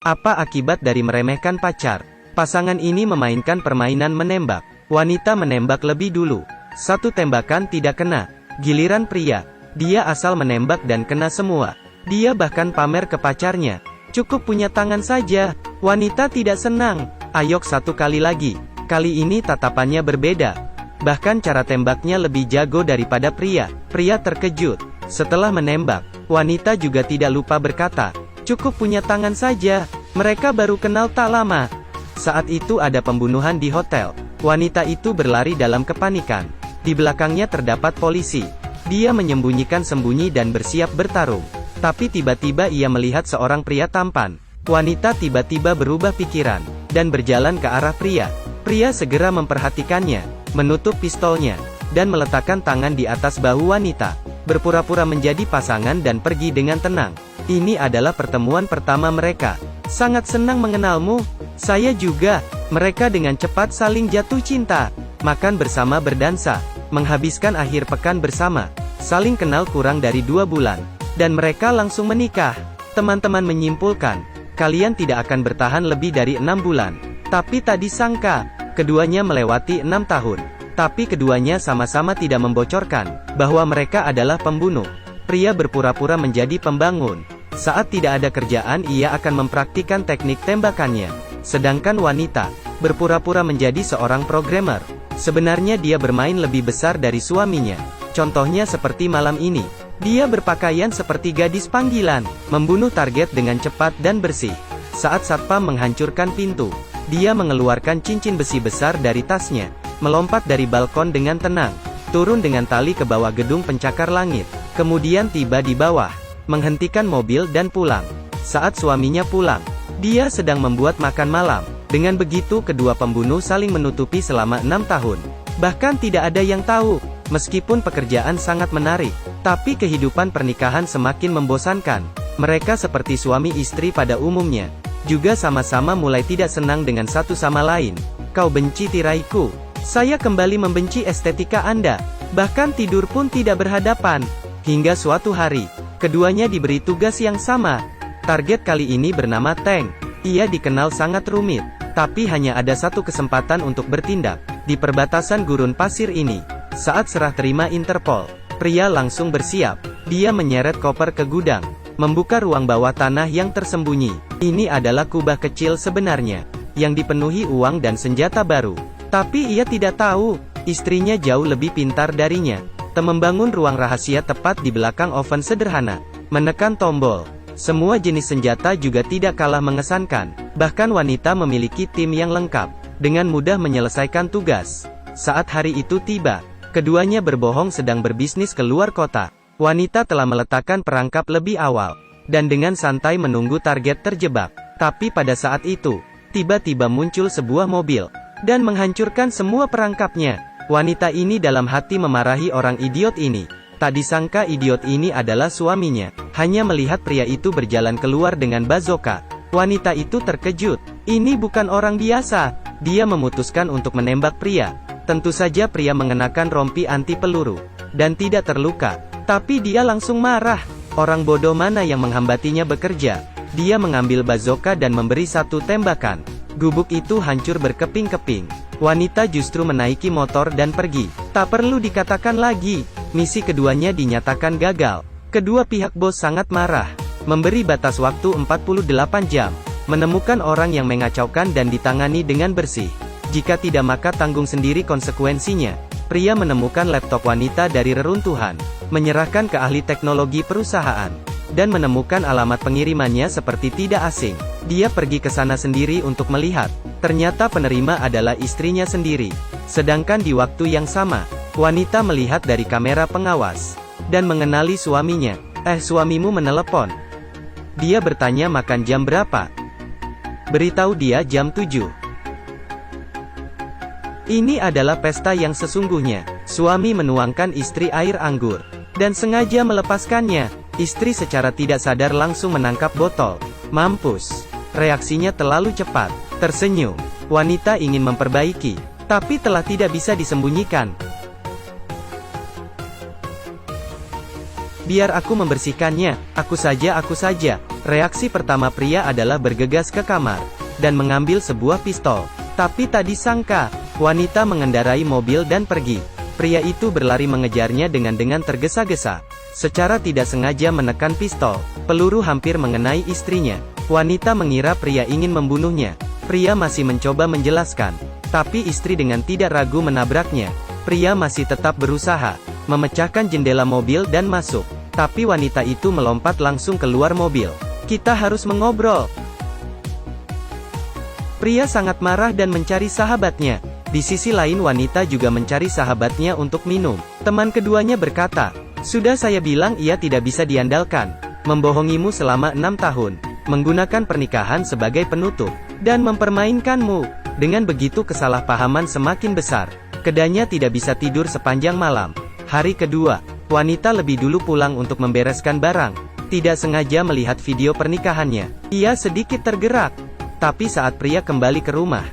Apa akibat dari meremehkan pacar? Pasangan ini memainkan permainan menembak. Wanita menembak lebih dulu. Satu tembakan tidak kena. Giliran pria, dia asal menembak dan kena semua. Dia bahkan pamer ke pacarnya. Cukup punya tangan saja. Wanita tidak senang. Ayok satu kali lagi. Kali ini tatapannya berbeda. Bahkan cara tembaknya lebih jago daripada pria. Pria terkejut. Setelah menembak, wanita juga tidak lupa berkata, "Cukup punya tangan saja. Mereka baru kenal tak lama." Saat itu ada pembunuhan di hotel. Wanita itu berlari dalam kepanikan. Di belakangnya terdapat polisi. Dia menyembunyikan sembunyi dan bersiap bertarung. Tapi tiba-tiba ia melihat seorang pria tampan. Wanita tiba-tiba berubah pikiran, dan berjalan ke arah pria. Pria segera memperhatikannya, menutup pistolnya, dan meletakkan tangan di atas bahu wanita. Berpura-pura menjadi pasangan dan pergi dengan tenang. Ini adalah pertemuan pertama mereka. "Sangat senang mengenalmu." "Saya juga." Mereka dengan cepat saling jatuh cinta. Makan bersama, berdansa, menghabiskan akhir pekan bersama. Saling kenal kurang dari 2 bulan. Dan mereka langsung menikah. Teman-teman menyimpulkan, kalian tidak akan bertahan lebih dari 6 bulan. Tapi tak disangka, keduanya melewati 6 tahun. Tapi keduanya sama-sama tidak membocorkan bahwa mereka adalah pembunuh. Pria berpura-pura menjadi pembangun. Saat tidak ada kerjaan, ia akan mempraktikkan teknik tembakannya. Sedangkan wanita berpura-pura menjadi seorang programmer. Sebenarnya dia bermain lebih besar dari suaminya. Contohnya seperti malam ini. Dia berpakaian seperti gadis panggilan, membunuh target dengan cepat dan bersih. Saat satpam menghancurkan pintu, dia mengeluarkan cincin besi besar dari tasnya, melompat dari balkon dengan tenang, turun dengan tali ke bawah gedung pencakar langit, kemudian tiba di bawah, menghentikan mobil dan pulang. Saat suaminya pulang, dia sedang membuat makan malam. Dengan begitu kedua pembunuh saling menutupi selama 6 tahun. Bahkan tidak ada yang tahu. Meskipun pekerjaan sangat menarik, tapi kehidupan pernikahan semakin membosankan. Mereka seperti suami istri pada umumnya. Juga sama-sama mulai tidak senang dengan satu sama lain. "Kau benci tiraiku. Saya kembali membenci estetika Anda. Bahkan tidur pun tidak berhadapan." Hingga suatu hari, keduanya diberi tugas yang sama. Target kali ini bernama Tank. Ia dikenal sangat rumit, tapi hanya ada satu kesempatan untuk bertindak. Di perbatasan gurun pasir ini, saat serah terima Interpol, pria langsung bersiap. Dia menyeret koper ke gudang, membuka ruang bawah tanah yang tersembunyi. Ini adalah kubah kecil sebenarnya, yang dipenuhi uang dan senjata baru. Tapi ia tidak tahu, istrinya jauh lebih pintar darinya. Membangun ruang rahasia tepat di belakang oven sederhana. Menekan tombol. Semua jenis senjata juga tidak kalah mengesankan. Bahkan wanita memiliki tim yang lengkap, dengan mudah menyelesaikan tugas. Saat hari itu tiba, keduanya berbohong sedang berbisnis ke luar kota. Wanita telah meletakkan perangkap lebih awal, dan dengan santai menunggu target terjebak. Tapi pada saat itu, tiba-tiba muncul sebuah mobil, dan menghancurkan semua perangkapnya. Wanita ini dalam hati memarahi orang idiot ini. Tak disangka idiot ini adalah suaminya. Hanya melihat pria itu berjalan keluar dengan bazooka, wanita itu terkejut. Ini bukan orang biasa. Dia memutuskan untuk menembak pria. Tentu saja pria mengenakan rompi anti peluru, dan tidak terluka. Tapi dia langsung marah. Orang bodoh mana yang menghambatinya bekerja? Dia mengambil bazooka dan memberi satu tembakan. Gubuk itu hancur berkeping-keping. Wanita justru menaiki motor dan pergi. Tak perlu dikatakan lagi, misi keduanya dinyatakan gagal. Kedua pihak bos sangat marah. Memberi batas waktu 48 jam. Menemukan orang yang mengacaukan dan ditangani dengan bersih. Jika tidak maka tanggung sendiri konsekuensinya. Pria menemukan laptop wanita dari reruntuhan, menyerahkan ke ahli teknologi perusahaan, dan menemukan alamat pengirimannya seperti tidak asing. Dia pergi ke sana sendiri untuk melihat. Ternyata penerima adalah istrinya sendiri. Sedangkan di waktu yang sama, wanita melihat dari kamera pengawas, dan mengenali suaminya. Suamimu menelepon." Dia bertanya makan jam berapa. Beritahu dia jam 7. Ini adalah pesta yang sesungguhnya. Suami menuangkan istri air anggur, dan sengaja melepaskannya. Istri secara tidak sadar langsung menangkap botol. Mampus. Reaksinya terlalu cepat. Tersenyum. Wanita ingin memperbaiki, tapi telah tidak bisa disembunyikan. "Biar aku membersihkannya, aku saja." Reaksi pertama pria adalah bergegas ke kamar dan mengambil sebuah pistol. Tapi tak disangka, wanita mengendarai mobil dan pergi. Pria itu berlari mengejarnya dengan tergesa-gesa. Secara tidak sengaja menekan pistol. Peluru hampir mengenai istrinya. Wanita mengira pria ingin membunuhnya. Pria masih mencoba menjelaskan. Tapi istri dengan tidak ragu menabraknya. Pria masih tetap berusaha memecahkan jendela mobil dan masuk. Tapi wanita itu melompat langsung keluar mobil. Kita harus mengobrol. Pria sangat marah dan mencari sahabatnya. Di sisi lain wanita juga mencari sahabatnya untuk minum. Teman keduanya berkata, "Sudah saya bilang ia tidak bisa diandalkan. Membohongimu selama 6 tahun. Menggunakan pernikahan sebagai penutup. Dan mempermainkanmu." Dengan begitu kesalahpahaman semakin besar. Keduanya tidak bisa tidur sepanjang malam. Hari kedua, wanita lebih dulu pulang untuk membereskan barang. Tidak sengaja melihat video pernikahannya. Ia sedikit tergerak. Tapi saat pria kembali ke rumah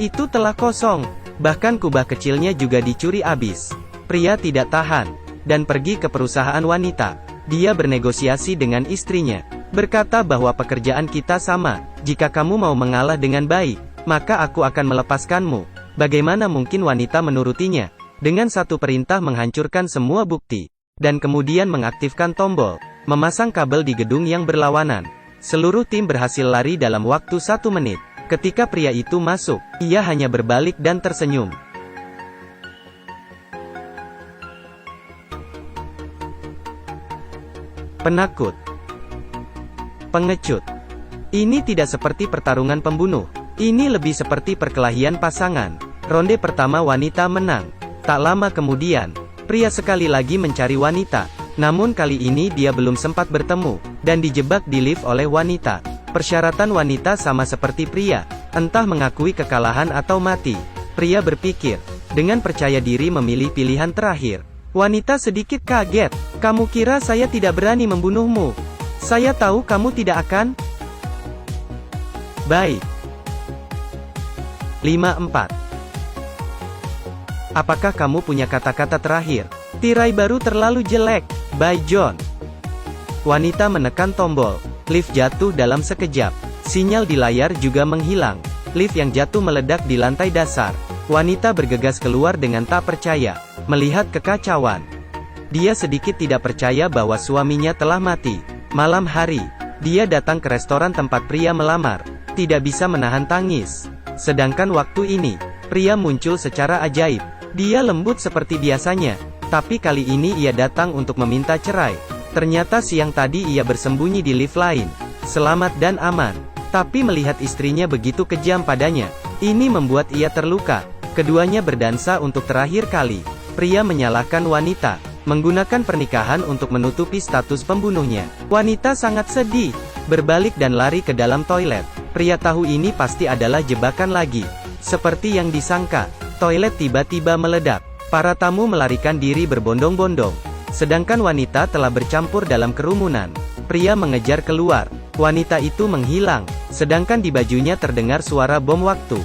itu telah kosong. Bahkan kubah kecilnya juga dicuri habis. Pria tidak tahan, dan pergi ke perusahaan wanita. Dia bernegosiasi dengan istrinya. Berkata bahwa pekerjaan kita sama. Jika kamu mau mengalah dengan baik, maka aku akan melepaskanmu. Bagaimana mungkin wanita menurutinya? Dengan satu perintah menghancurkan semua bukti. Dan kemudian mengaktifkan tombol. Memasang kabel di gedung yang berlawanan. Seluruh tim berhasil lari dalam waktu 1 menit. Ketika pria itu masuk, ia hanya berbalik dan tersenyum. Penakut. Pengecut. Ini tidak seperti pertarungan pembunuh. Ini lebih seperti perkelahian pasangan. Ronde pertama wanita menang. Tak lama kemudian, pria sekali lagi mencari wanita. Namun kali ini dia belum sempat bertemu, dan dijebak di lift oleh wanita. Persyaratan wanita sama seperti pria, entah mengakui kekalahan atau mati. Pria berpikir, dengan percaya diri memilih pilihan terakhir. Wanita sedikit kaget. "Kamu kira saya tidak berani membunuhmu? Saya tahu kamu tidak akan." Baik. 54. Apakah kamu punya kata-kata terakhir? Tirai baru terlalu jelek. By John. Wanita menekan tombol. Lift jatuh dalam sekejap. Sinyal di layar juga menghilang. Lift yang jatuh meledak di lantai dasar. Wanita bergegas keluar dengan tak percaya, melihat kekacauan. Dia sedikit tidak percaya bahwa suaminya telah mati. Malam hari, dia datang ke restoran tempat pria melamar. Tidak bisa menahan tangis. Sedangkan waktu ini, pria muncul secara ajaib. Dia lembut seperti biasanya. Tapi kali ini ia datang untuk meminta cerai. Ternyata siang tadi ia bersembunyi di lift lain. Selamat dan aman. Tapi melihat istrinya begitu kejam padanya, ini membuat ia terluka. Keduanya berdansa untuk terakhir kali. Pria menyalahkan wanita, menggunakan pernikahan untuk menutupi status pembunuhnya. Wanita sangat sedih, berbalik dan lari ke dalam toilet. Pria tahu ini pasti adalah jebakan lagi. Seperti yang disangka, toilet tiba-tiba meledak. Para tamu melarikan diri berbondong-bondong. Sedangkan wanita telah bercampur dalam kerumunan. Pria mengejar keluar. Wanita itu menghilang. Sedangkan di bajunya terdengar suara bom waktu.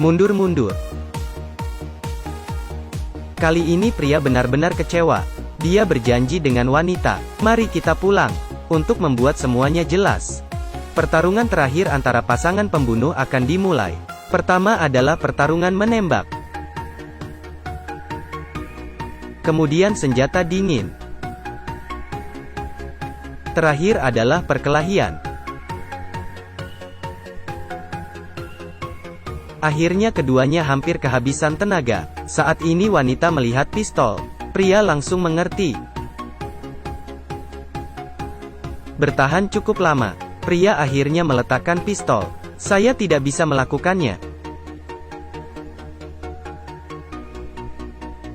Mundur-mundur. Kali ini pria benar-benar kecewa. Dia berjanji dengan wanita, "Mari kita pulang." Untuk membuat semuanya jelas. Pertarungan terakhir antara pasangan pembunuh akan dimulai. Pertama adalah pertarungan menembak. Kemudian senjata dingin. Terakhir adalah perkelahian. Akhirnya keduanya hampir kehabisan tenaga. Saat ini wanita melihat pistol. Pria langsung mengerti. Bertahan cukup lama. Pria akhirnya meletakkan pistol. "Saya tidak bisa melakukannya."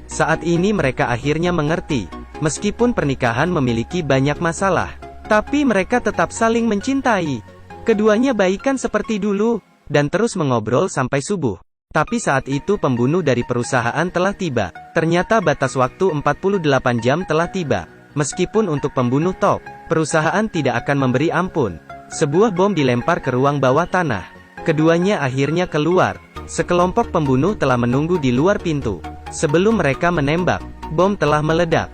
Saat ini mereka akhirnya mengerti. Meskipun pernikahan memiliki banyak masalah, tapi mereka tetap saling mencintai. Keduanya baikan seperti dulu, dan terus mengobrol sampai subuh. Tapi saat itu pembunuh dari perusahaan telah tiba. Ternyata batas waktu 48 jam telah tiba. Meskipun untuk pembunuh top, perusahaan tidak akan memberi ampun. Sebuah bom dilempar ke ruang bawah tanah. Keduanya akhirnya keluar. Sekelompok pembunuh telah menunggu di luar pintu. Sebelum mereka menembak, bom telah meledak.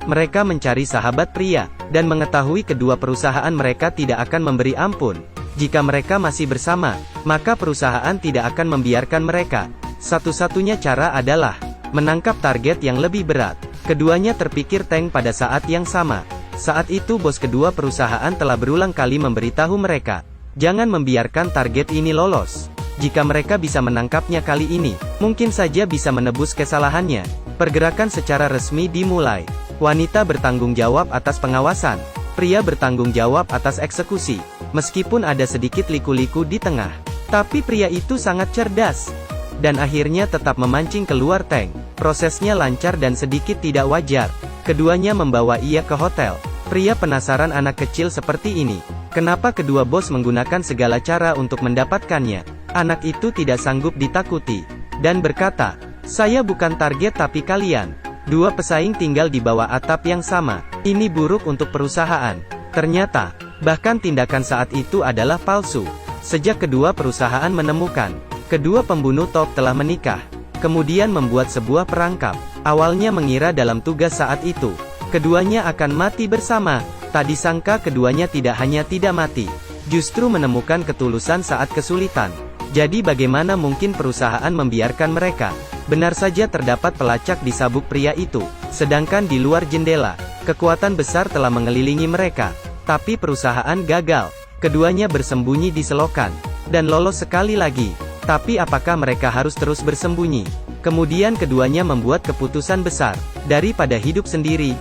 Mereka mencari sahabat pria, dan mengetahui kedua perusahaan mereka tidak akan memberi ampun. Jika mereka masih bersama, maka perusahaan tidak akan membiarkan mereka. Satu-satunya cara adalah menangkap target yang lebih berat. Keduanya terpikir tank pada saat yang sama. Saat itu bos kedua perusahaan telah berulang kali memberitahu mereka, jangan membiarkan target ini lolos. Jika mereka bisa menangkapnya kali ini, mungkin saja bisa menebus kesalahannya. Pergerakan secara resmi dimulai. Wanita bertanggung jawab atas pengawasan. Pria bertanggung jawab atas eksekusi. Meskipun ada sedikit liku-liku di tengah, tapi pria itu sangat cerdas. Dan akhirnya tetap memancing keluar tank. Prosesnya lancar dan sedikit tidak wajar. Keduanya membawa ia ke hotel. Pria penasaran anak kecil seperti ini. Kenapa kedua bos menggunakan segala cara untuk mendapatkannya? Anak itu tidak sanggup ditakuti. Dan berkata, saya bukan target tapi kalian. Dua pesaing tinggal di bawah atap yang sama. Ini buruk untuk perusahaan. Ternyata, bahkan tindakan saat itu adalah palsu. Sejak kedua perusahaan menemukan, kedua pembunuh top telah menikah. Kemudian membuat sebuah perangkap. Awalnya mengira dalam tugas saat itu, keduanya akan mati bersama. Tak disangka keduanya tidak hanya tidak mati, justru menemukan ketulusan saat kesulitan. Jadi bagaimana mungkin perusahaan membiarkan mereka? Benar saja terdapat pelacak di sabuk pria itu. Sedangkan di luar jendela, kekuatan besar telah mengelilingi mereka. Tapi perusahaan gagal. Keduanya bersembunyi di selokan. Dan lolos sekali lagi. Tapi apakah mereka harus terus bersembunyi? Kemudian keduanya membuat keputusan besar. Daripada hidup sendiri,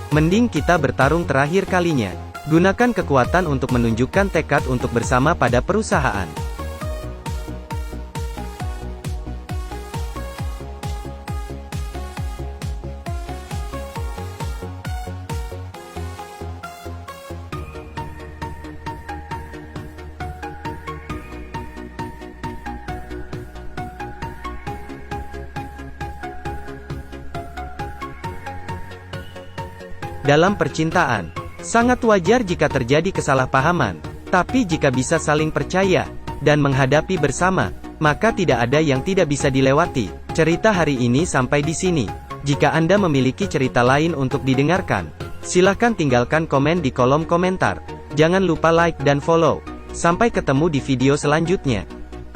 mending kita bertarung terakhir kalinya. Gunakan kekuatan untuk menunjukkan tekad untuk bersama pada perusahaan. Dalam percintaan, sangat wajar jika terjadi kesalahpahaman, tapi jika bisa saling percaya dan menghadapi bersama, maka tidak ada yang tidak bisa dilewati. Cerita hari ini sampai di sini. Jika Anda memiliki cerita lain untuk didengarkan, silahkan tinggalkan komen di kolom komentar. Jangan lupa like dan follow. Sampai ketemu di video selanjutnya.